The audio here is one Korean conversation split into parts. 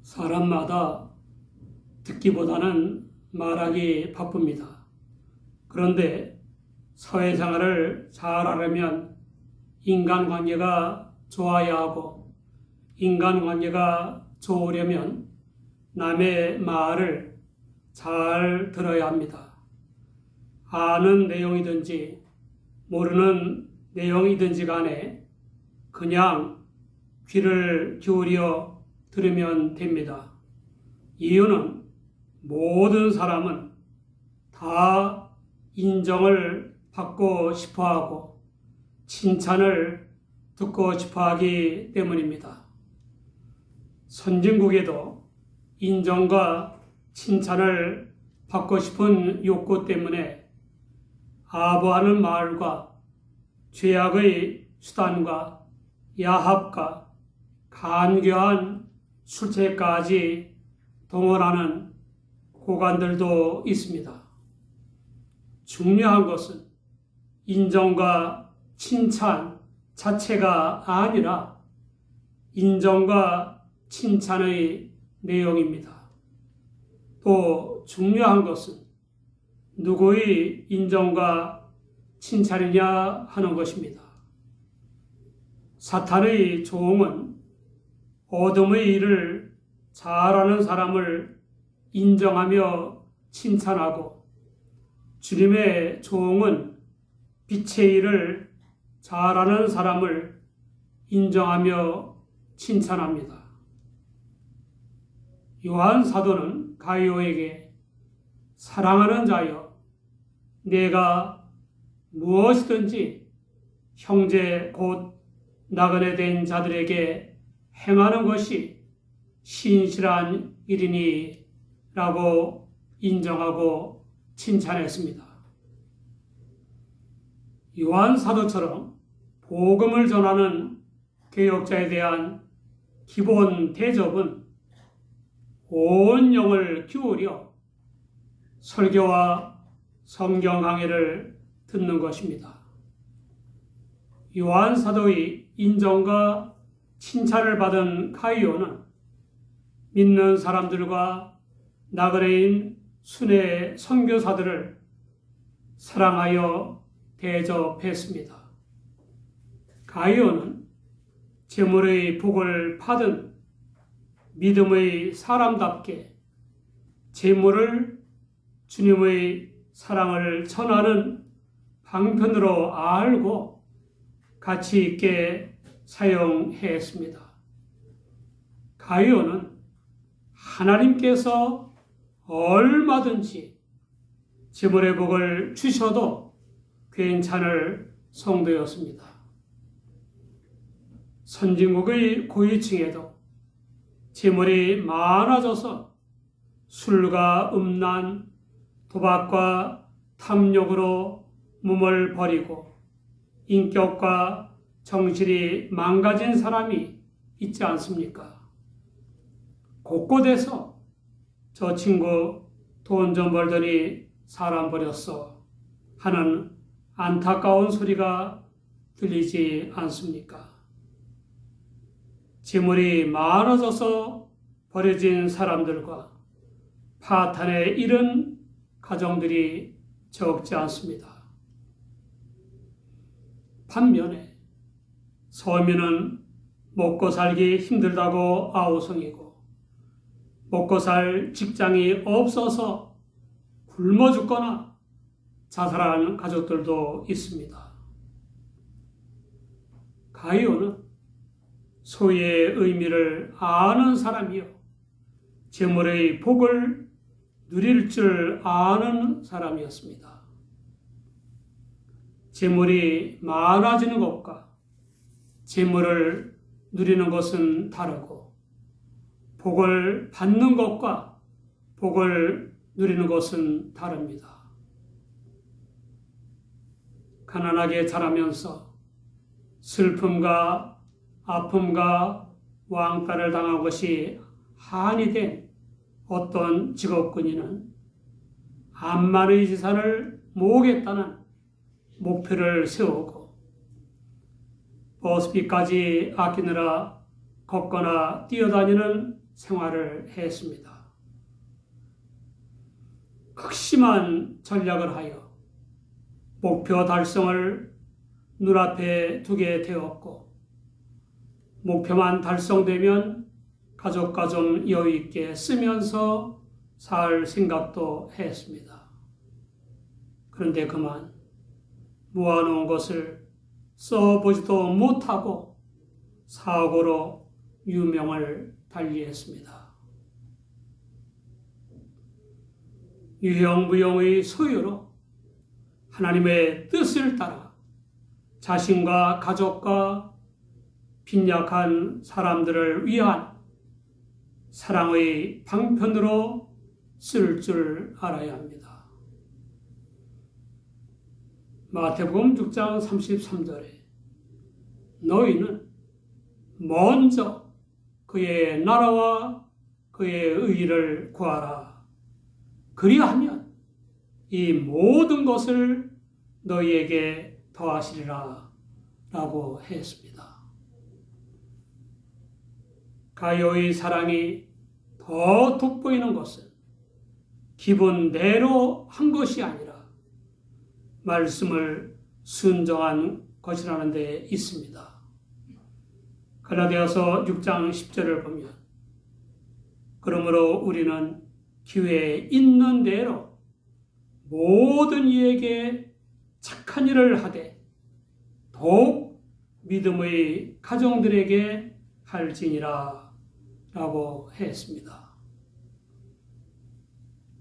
사람마다 듣기보다는 말하기 바쁩니다. 그런데 사회생활을 잘하려면 인간관계가 좋아야 하고, 인간관계가 좋으려면 남의 말을 잘 들어야 합니다. 아는 내용이든지 모르는 내용이든지 간에 그냥 귀를 기울여 들으면 됩니다. 이유는 모든 사람은 다 인정을 받고 싶어 하고 칭찬을 듣고 싶어 하기 때문입니다. 선진국에도 인정과 칭찬을 받고 싶은 욕구 때문에 아부하는 말과 죄악의 수단과 야합과 간교한 술책까지 동원하는 고관들도 있습니다. 중요한 것은 인정과 칭찬 자체가 아니라 인정과 칭찬의 내용입니다. 또 중요한 것은 누구의 인정과 칭찬이냐 하는 것입니다. 사탄의 종은 어둠의 일을 잘하는 사람을 인정하며 칭찬하고, 주님의 종은 빛의 일을 잘하는 사람을 인정하며 칭찬합니다. 요한 사도는 가이오에게 사랑하는 자여, 내가 무엇이든지 형제 곧 나그네 된 자들에게 행하는 것이 신실한 일이니 라고 인정하고 칭찬했습니다. 요한 사도처럼 복음을 전하는 개혁자에 대한 기본 대접은 온 영을 기울여 설교와 성경 강해를 듣는 것입니다. 요한 사도의 인정과 칭찬을 받은 가이오는 믿는 사람들과 나그네인 순회 선교사들을 사랑하여 대접했습니다. 가이오는 재물의 복을 받은 믿음의 사람답게 재물을 주님의 사랑을 전하는 방편으로 알고 가치 있게 사용했습니다. 가이오는 하나님께서 얼마든지 재물의 복을 주셔도 괜찮을 성도였습니다. 선진국의 고위층에도 재물이 많아져서 술과 음란, 도박과 탐욕으로 몸을 버리고 인격과 정신이 망가진 사람이 있지 않습니까? 곳곳에서 저 친구 돈 좀 벌더니 사람 버렸어 하는 안타까운 소리가 들리지 않습니까? 재물이 많아져서 버려진 사람들과 파탄에 이른 가정들이 적지 않습니다. 반면에 서민은 먹고 살기 힘들다고 아우성이고 먹고 살 직장이 없어서 굶어 죽거나 자살하는 가족들도 있습니다. 가이오는 소유의 의미를 아는 사람이요, 재물의 복을 누릴 줄 아는 사람이었습니다. 재물이 많아지는 것과 재물을 누리는 것은 다르고, 복을 받는 것과 복을 누리는 것은 다릅니다. 가난하게 자라면서 슬픔과 아픔과 왕따를 당한 것이 한이 된 어떤 직업군인은 암만의 재산을 모으겠다는 목표를 세우고 버스비까지 아끼느라 걷거나 뛰어다니는 생활을 했습니다. 극심한 전략을 하여 목표 달성을 눈앞에 두게 되었고, 목표만 달성되면 가족과 좀 여유 있게 쓰면서 살 생각도 했습니다. 그런데 그만 모아놓은 것을 써보지도 못하고 사고로 유명을 달리했습니다. 유형무용의 소유로 하나님의 뜻을 따라 자신과 가족과 빈약한 사람들을 위한 사랑의 방편으로 쓸 줄 알아야 합니다. 마태복음 6장 33절에 너희는 먼저 그의 나라와 그의 의를 구하라. 그리하면 이 모든 것을 너희에게 더하시리라 라고 했습니다. 가요의 사랑이 더 돋보이는 것은 기본대로 한 것이 아니라 말씀을 순종한 것이라는 데 있습니다. 갈라디아서 6장 10절을 보면 그러므로 우리는 기회에 있는 대로 모든 이에게 착한 일을 하되 더욱 믿음의 가정들에게 할지니라 라고 했습니다.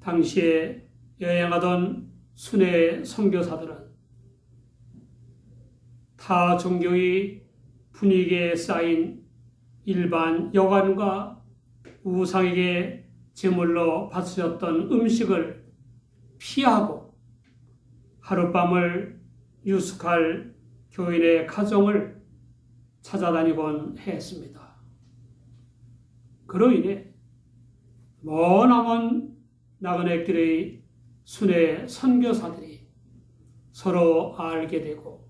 당시에 여행하던 순회 선교사들은 타 종교의 분위기에 쌓인 일반 여관과 우상에게 제물로 바쳐졌던 음식을 피하고 하룻밤을 유숙할 교인의 가정을 찾아다니곤 했습니다. 그로 인해 머나먼 나그네 길의 순회 선교사들이 서로 알게 되고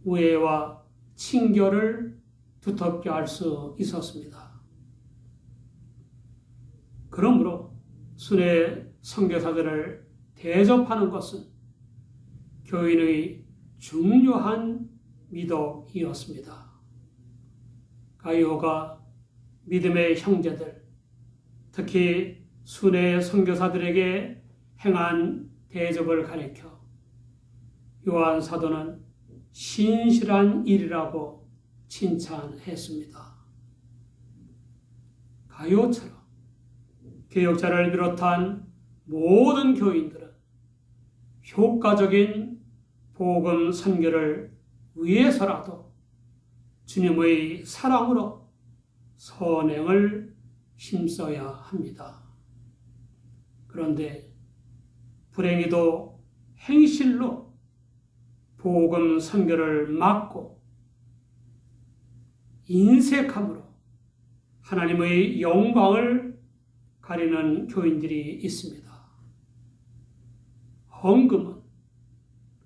우애와 친교를 두텁게 할 수 있었습니다. 그러므로 순회 선교사들을 대접하는 것은 교인의 중요한 미덕이었습니다. 가이오가 믿음의 형제들, 특히 순회 선교사들에게 행한 대접을 가리켜 요한 사도는 신실한 일이라고 칭찬했습니다. 가이오처럼 개혁자를 비롯한 모든 교인들은 효과적인 복음 선교를 위해서라도 주님의 사랑으로 선행을 힘써야 합니다. 그런데 불행히도 행실로 복음 선교를 막고 인색함으로 하나님의 영광을 가리는 교인들이 있습니다. 헌금은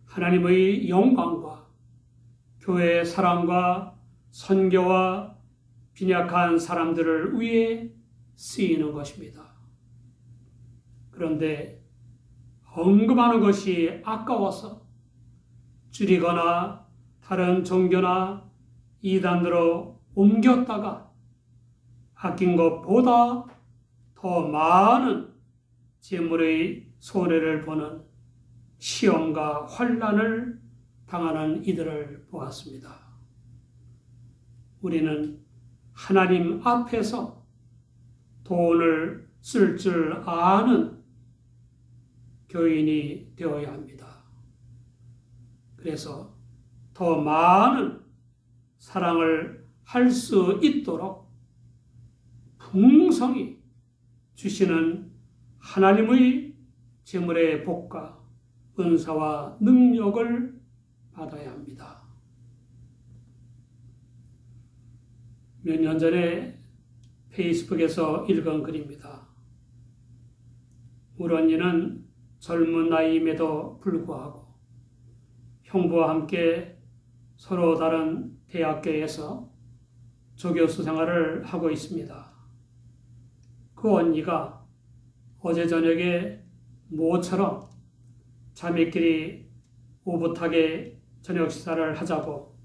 하나님의 영광과 교회의 사랑과 선교와 빈약한 사람들을 위해 쓰이는 것입니다. 그런데 헌금하는 것이 아까워서 줄이거나 다른 종교나 이단으로 옮겼다가 아낀 것보다 더 많은 재물의 손해를 보는 시험과 환난을 당하는 이들을 보았습니다. 우리는 하나님 앞에서 돈을 쓸 줄 아는 교인이 되어야 합니다. 그래서 더 많은 사랑을 할 수 있도록 풍성히 주시는 하나님의 재물의 복과 은사와 능력을 받아야 합니다. 몇 년 전에 페이스북에서 읽은 글입니다. 우리 언니는 젊은 나이임에도 불구하고 형부와 함께 서로 다른 대학교에서 조교수 생활을 하고 있습니다. 그 언니가 어제 저녁에 모처럼 자매끼리 오붓하게 저녁 식사를 하자고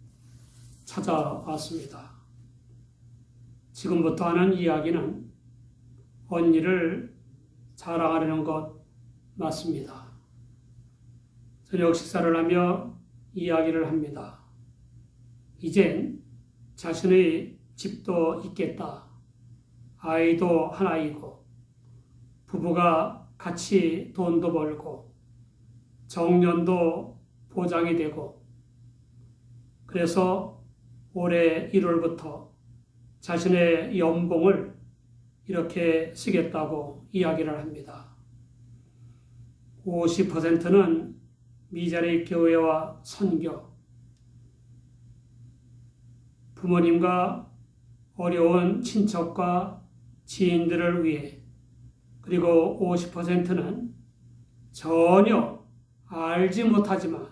찾아왔습니다. 지금부터 하는 이야기는 언니를 자랑하려는 것 맞습니다. 저녁 식사를 하며 이야기를 합니다. 이젠 자신의 집도 있겠다. 아이도 하나이고 부부가 같이 돈도 벌고 정년도 보장이 되고 그래서 올해 1월부터 자신의 연봉을 이렇게 쓰겠다고 이야기를 합니다. 50%는 미자리 교회와 선교, 부모님과 어려운 친척과 지인들을 위해, 그리고 50%는 전혀 알지 못하지만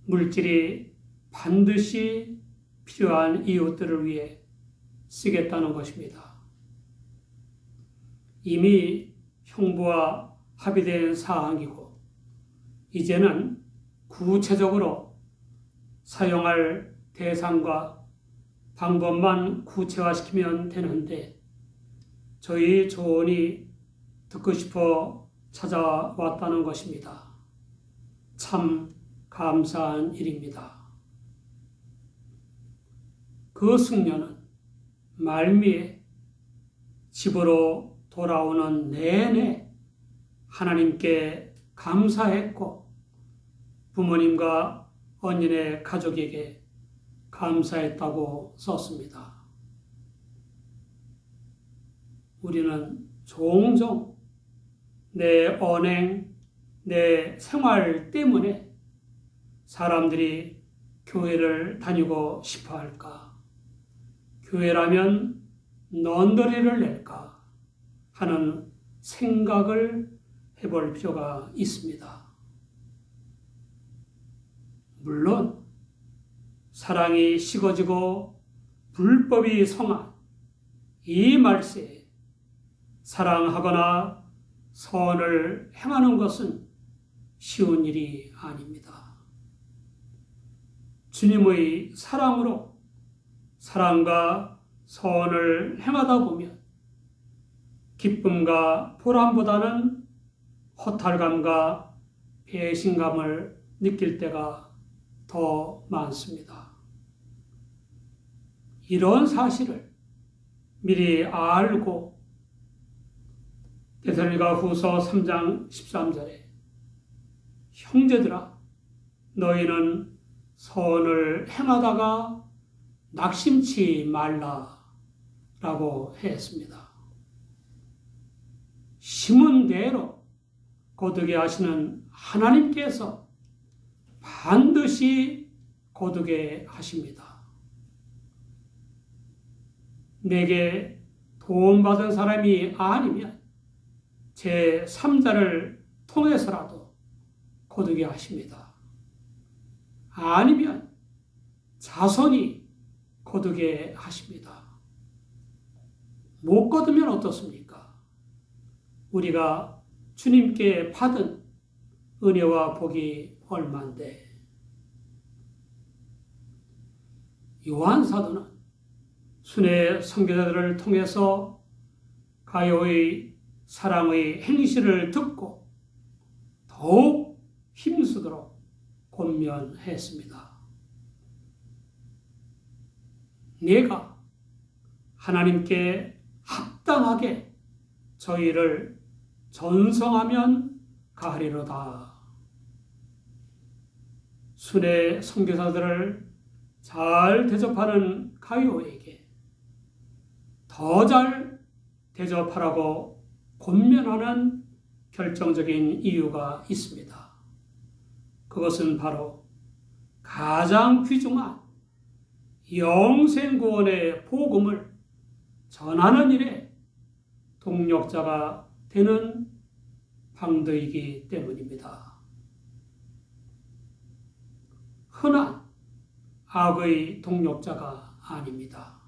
물질이 반드시 필요한 이웃들을 위해 쓰겠다는 것입니다. 이미 형부와 합의된 사항이고 이제는 구체적으로 사용할 대상과 방법만 구체화시키면 되는데 저희 조언이 듣고 싶어 찾아왔다는 것입니다. 참 감사한 일입니다. 그 승려는 말미에 집으로 돌아오는 내내 하나님께 감사했고 부모님과 언니네 가족에게 감사했다고 썼습니다. 우리는 종종 내 언행, 내 생활 때문에 사람들이 교회를 다니고 싶어 할까? 교회라면 넌더리를 낼까? 하는 생각을 해볼 필요가 있습니다. 물론 사랑이 식어지고 불법이 성한 이 말세에 사랑하거나 선을 행하는 것은 쉬운 일이 아닙니다. 주님의 사랑으로 사랑과 선을 행하다 보면 기쁨과 보람보다는 허탈감과 배신감을 느낄 때가 더 많습니다. 이런 사실을 미리 알고 데살로니가 후서 3장 13절에 형제들아 너희는 선을 행하다가 낙심치 말라 라고 했습니다. 심은 대로 거두게 하시는 하나님께서 반드시 거두게 하십니다. 내게 도움받은 사람이 아니면 제3자를 통해서라도 거두게 하십니다. 아니면 자손이 거두게 하십니다. 못 거두면 어떻습니까? 우리가 주님께 받은 은혜와 복이 얼만데. 요한 사도는 순회 선교사들을 통해서 가요의 사랑의 행실을 듣고 더욱 힘쓰도록 권면했습니다. 내가 하나님께 합당하게 저희를 전성하면 가리로다. 순회 선교사들을 잘 대접하는 가요에게 더 잘 대접하라고 권면하는 결정적인 이유가 있습니다. 그것은 바로 가장 귀중한 영생구원의 복음을 전하는 일에 동력자가 되는 방도이기 때문입니다. 흔한 악의 동력자가 아닙니다.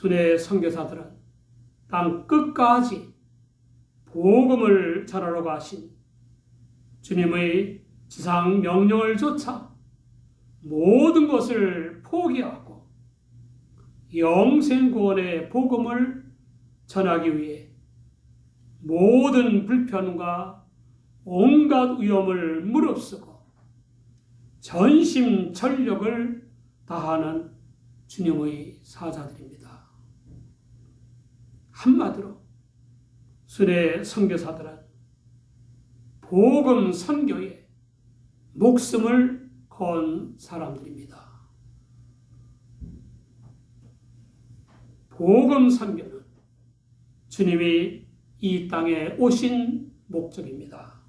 순회 선교사들은 땅 끝까지 복음을 전하러 가신 주님의 지상 명령을 조차 모든 것을 포기하고 영생구원의 복음을 전하기 위해 모든 불편과 온갖 위험을 무릅쓰고 전심전력을 다하는 주님의 사자들입니다. 한마디로 순회 선교사들은 복음 선교에 목숨을 건 사람들입니다. 복음 선교는 주님이 이 땅에 오신 목적입니다.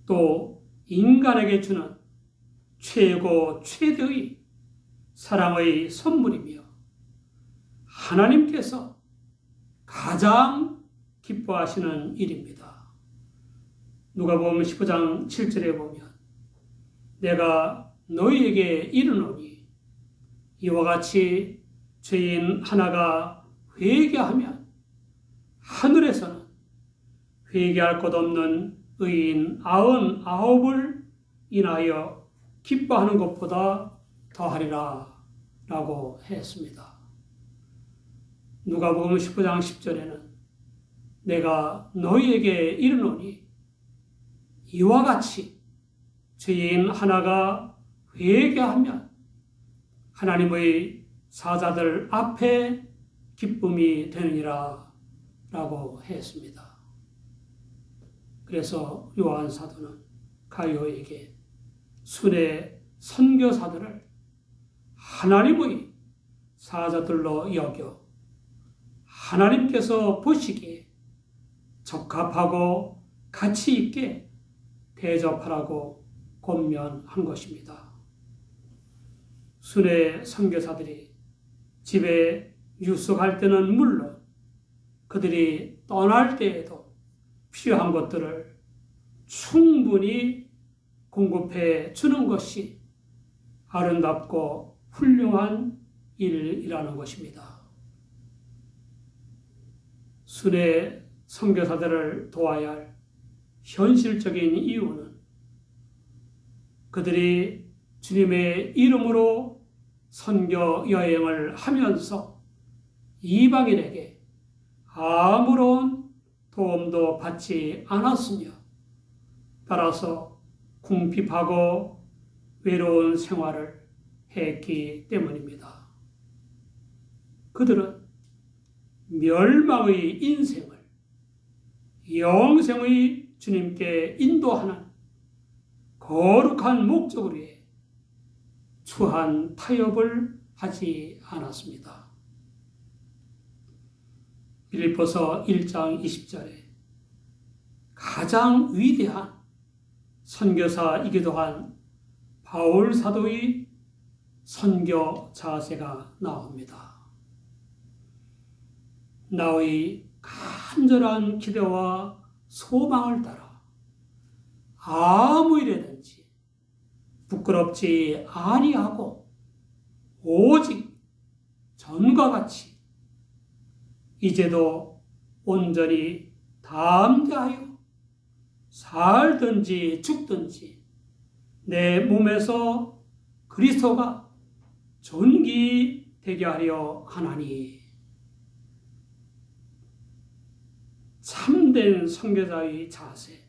또 인간에게 주는 최고 최대의 사랑의 선물이며 하나님께서 가장 기뻐하시는 일입니다. 누가복음 15장 7절에 보면 내가 너희에게 이르노니 이와 같이 죄인 하나가 회개하면 하늘에서는 회개할 것 없는 의인 99을 인하여 기뻐하는 것보다 더하리라 라고 했습니다. 누가복음 15장 10절에는 내가 너희에게 이르노니 이와 같이 죄인 하나가 회개하면 하나님의 사자들 앞에 기쁨이 되느니라 라고 했습니다. 그래서 요한 사도는 가이오에게 순회 선교사들을 하나님의 사자들로 여겨 하나님께서 보시기에 적합하고 가치 있게 대접하라고 권면한 것입니다. 순회 선교사들이 집에 유숙할 때는 물론 그들이 떠날 때에도 필요한 것들을 충분히 공급해 주는 것이 아름답고 훌륭한 일이라는 것입니다. 순회 선교사들을 도와야 할 현실적인 이유는 그들이 주님의 이름으로 선교 여행을 하면서 이방인에게 아무런 도움도 받지 않았으며 따라서 궁핍하고 외로운 생활을 했기 때문입니다. 그들은 멸망의 인생을 영생의 주님께 인도하는 거룩한 목적을 위해 추한 타협을 하지 않았습니다. 빌립보서 1장 20절에 가장 위대한 선교사이기도 한 바울 사도의 선교 자세가 나옵니다. 나의 간절한 기대와 소망을 따라 아무 일에든지 부끄럽지 아니하고 오직 전과 같이 이제도 온전히 담대하여 살든지 죽든지 내 몸에서 그리스도가 존귀되게 하려 하나니. 참된 선교자의 자세,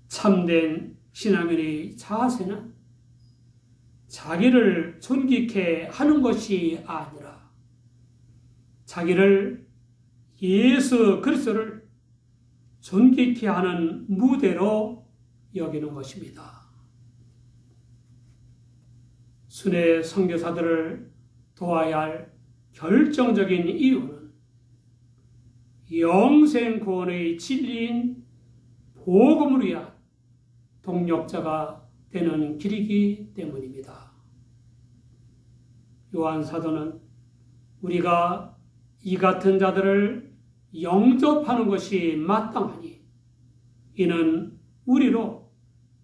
참된 신앙인의 자세는 자기를 존귀케 하는 것이 아니라 자기를 예수 그리스도를 존귀케 하는 무대로 여기는 것입니다. 순회 선교사들을 도와야 할 결정적인 이유는 영생 구원의 진리인 복음을 위한 동력자가 되는 길이기 때문입니다. 요한 사도는 우리가 이 같은 자들을 영접하는 것이 마땅하니 이는 우리로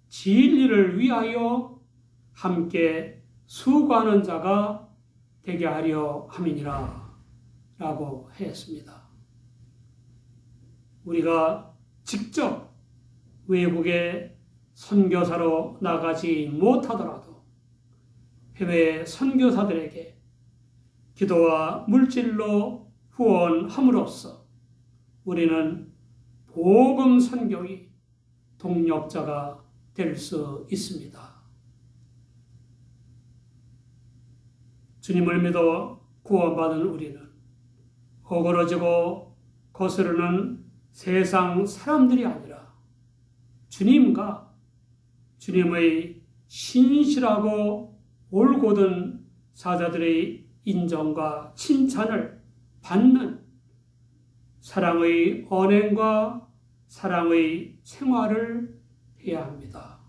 진리를 위하여 함께 수고하는 자가 되게 하려 함이니라 라고 했습니다. 우리가 직접 외국에 선교사로 나가지 못하더라도 해외 선교사들에게 기도와 물질로 후원함으로써 우리는 복음 선교의 동력자가 될 수 있습니다. 주님을 믿어 구원받은 우리는 어그러지고 거스르는 세상 사람들이 아니라 주님과 주님의 신실하고 올곧은 사자들의 인정과 칭찬을 받는 사랑의 언행과 사랑의 생활을 해야 합니다.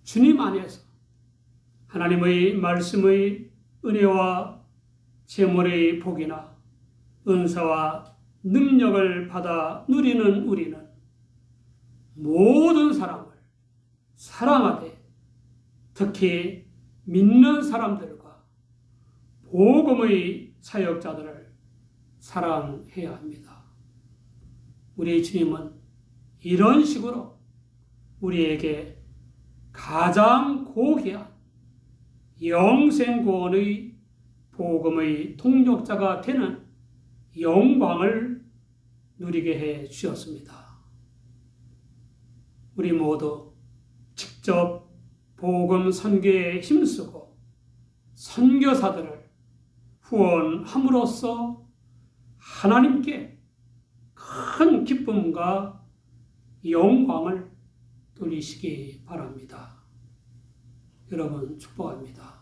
주님 안에서 하나님의 말씀의 은혜와 재물의 복이나 은사와 능력을 받아 누리는 우리는 모든 사람을 사랑하되 특히 믿는 사람들과 복음의 사역자들을 사랑해야 합니다. 우리 주님은 이런 식으로 우리에게 가장 고귀한 영생구원의 복음의 동력자가 되는 영광을 누리게 해 주셨습니다. 우리 모두 직접 복음 선교에 힘쓰고 선교사들을 후원함으로써 하나님께 큰 기쁨과 영광을 돌리시기 바랍니다. 여러분 축복합니다.